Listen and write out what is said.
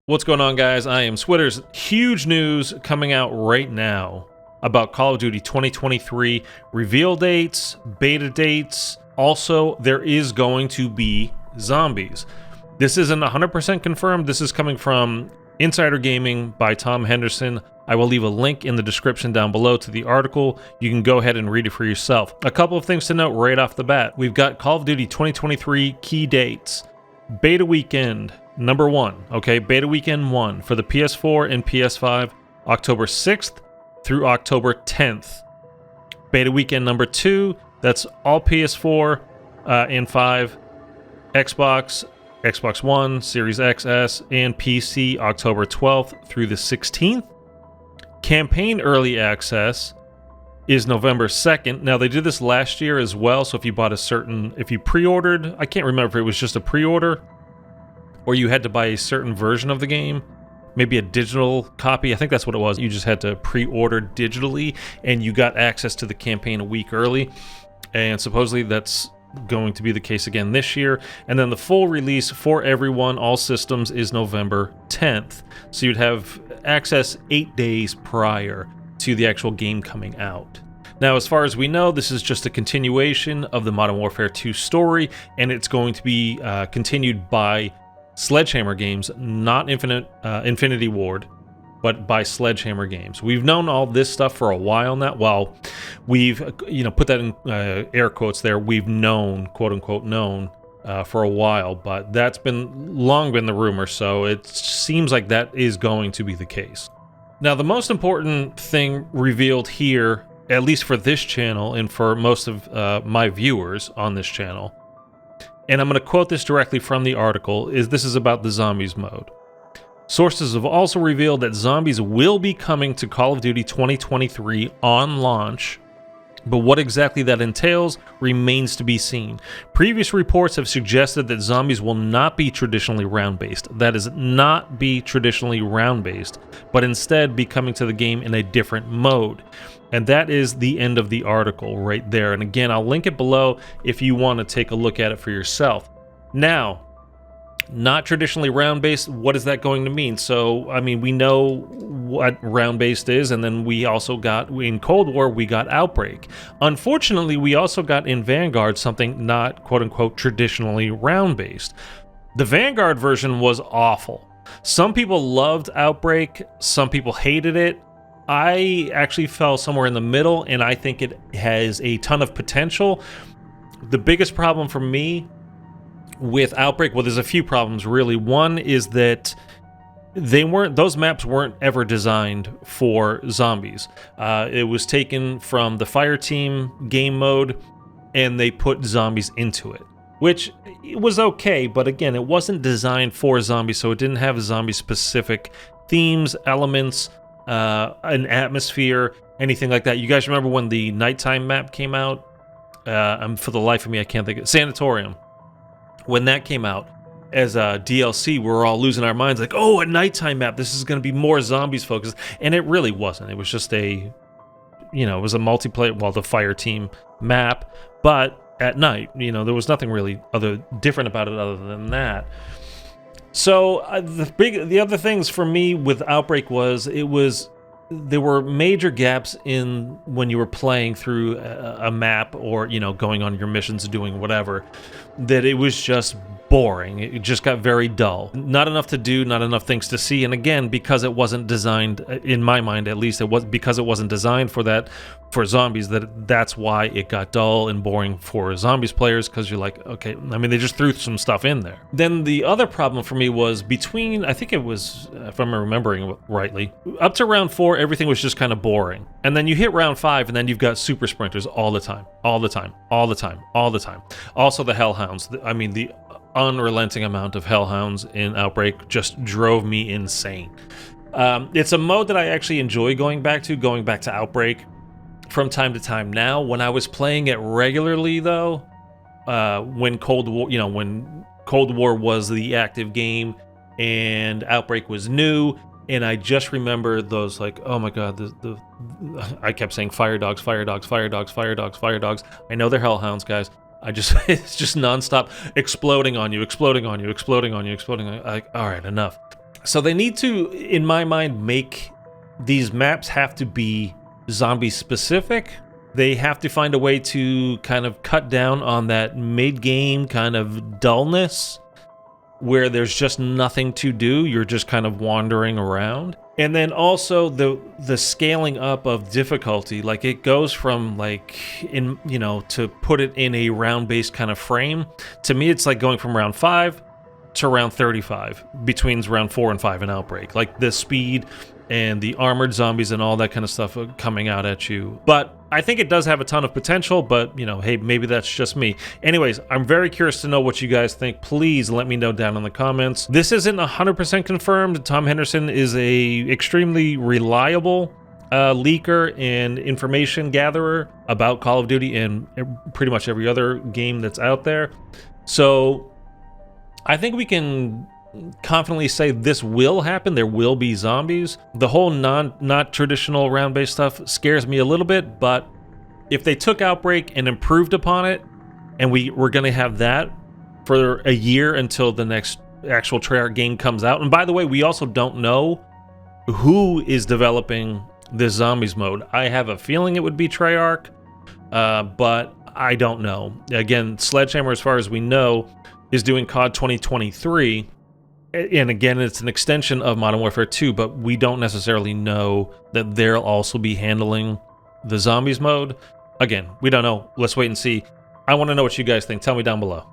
What's going on, guys? I am Switters. Huge news coming out right now about Call of Duty 2023 reveal dates, beta dates. Also, there is going to be zombies. This isn't 100% confirmed. This is coming from Insider Gaming by Tom Henderson. I will leave a link in the description down below to the article. You can go ahead and read it for yourself. A couple of things to note right off the bat. We've got Call of Duty 2023 key dates. Beta weekend number 1, okay? Beta weekend 1 for the PS4 and PS5, October 6th through October 10th. Beta weekend number 2, that's all PS4 and 5, Xbox, Xbox One, Series XS, and PC, October 12th through the 16th. Campaign early access is November 2nd. Now, they did this last year as well, so if you bought if you pre-ordered, I can't remember if it was just a pre-order or you had to buy a certain version of the game, maybe a digital copy. I think that's what it was. You just had to pre-order digitally, and you got access to the campaign a week early, and supposedly that's going to be the case again this year. And then the full release for everyone, all systems, is November 10th. So you'd have access 8 days prior to the actual game coming out. Now, as far as we know, this is just a continuation of the Modern Warfare 2 story, and it's going to be continued by Sledgehammer Games, not Infinity Ward, but by Sledgehammer Games. We've known all this stuff for a while now. Well, we've, put that in air quotes there. We've known, quote unquote, known for a while, but that's long been the rumor, so it seems like that is going to be the case. Now, the most important thing revealed here, at least for this channel and for most of my viewers on this channel, and I'm going to quote this directly from the article, this is about the zombies mode. Sources have also revealed that zombies will be coming to Call of Duty 2023 on launch, but what exactly that entails remains to be seen. Previous reports have suggested that zombies will not be traditionally round-based. That is, not be traditionally round-based, but instead be coming to the game in a different mode. And that is the end of the article right there. And again, I'll link it below if you want to take a look at it for yourself. Now, not traditionally round-based, what is that going to mean? So, I mean, we know what round-based is, and then we also got, in Cold War, we got Outbreak. Unfortunately, we also got in Vanguard something not, quote-unquote, traditionally round-based. The Vanguard version was awful. Some people loved Outbreak, some people hated it. I actually fell somewhere in the middle, and I think it has a ton of potential. The biggest problem for me with Outbreak, well, there's a few problems really. One is that those maps weren't ever designed for zombies. It was taken from the Fireteam game mode, and they put zombies into it, which was okay, but again, it wasn't designed for zombies, so it didn't have zombie-specific themes, elements, an atmosphere, anything like that. You guys remember when the nighttime map came out? For the life of me, I can't think of it. Sanatorium. When that came out as a DLC, we were all losing our minds like, oh, a nighttime map, this is going to be more zombies focused. And it really wasn't. It was just it was a multiplayer, the Fireteam map, but at night, there was nothing really different about it other than that. So the other things for me with Outbreak there were major gaps in when you were playing through a map or, going on your missions, doing whatever, that it was just boring. It just got very dull. Not enough to do, not enough things to see. And again, because it wasn't designed, in my mind at least, because it wasn't designed for zombies, that's why it got dull and boring for zombies players, because you're like, okay, I mean, they just threw some stuff in there. Then the other problem for me was between, I think it was, if I'm remembering rightly, up to round 4, everything was just kind of boring. And then you hit round 5, and then you've got super sprinters all the time. Also the Hellhounds. I mean, the unrelenting amount of Hellhounds in Outbreak just drove me insane. It's a mode that I actually enjoy going back to Outbreak from time to time now. When I was playing it regularly, though, when Cold War was the active game and Outbreak was new, and I just remember those, like, oh my god, I kept saying fire dogs. I know they're Hellhounds, guys. It's just nonstop exploding on you. Like, all right, enough. So they need to, in my mind, make these maps have to be zombie specific. They have to find a way to kind of cut down on that mid-game kind of dullness where there's just nothing to do. You're just kind of wandering around. And then also the scaling up of difficulty, like it goes from like to put it in a round-based kind of frame. To me, it's like going from round 5 to round 35 between round 4 and 5 in Outbreak. Like the speed and the armored zombies and all that kind of stuff coming out at you. But I think it does have a ton of potential, but, hey, maybe that's just me. Anyways, I'm very curious to know what you guys think. Please let me know down in the comments. This isn't 100% confirmed. Tom Henderson is a extremely reliable leaker and information gatherer about Call of Duty and pretty much every other game that's out there. So I think we can confidently say this will happen. There will be zombies. The whole not traditional round-based stuff scares me a little bit, but if they took Outbreak and improved upon it, and we're going to have that for a year until the next actual Treyarch game comes out. And by the way, we also don't know who is developing this zombies mode. I have a feeling it would be Treyarch, but I don't know. Again, Sledgehammer, as far as we know, is doing CoD 2023. And again, it's an extension of Modern Warfare 2, but we don't necessarily know that they'll also be handling the zombies mode. Again, we don't know. Let's wait and see. I want to know what you guys think. Tell me down below.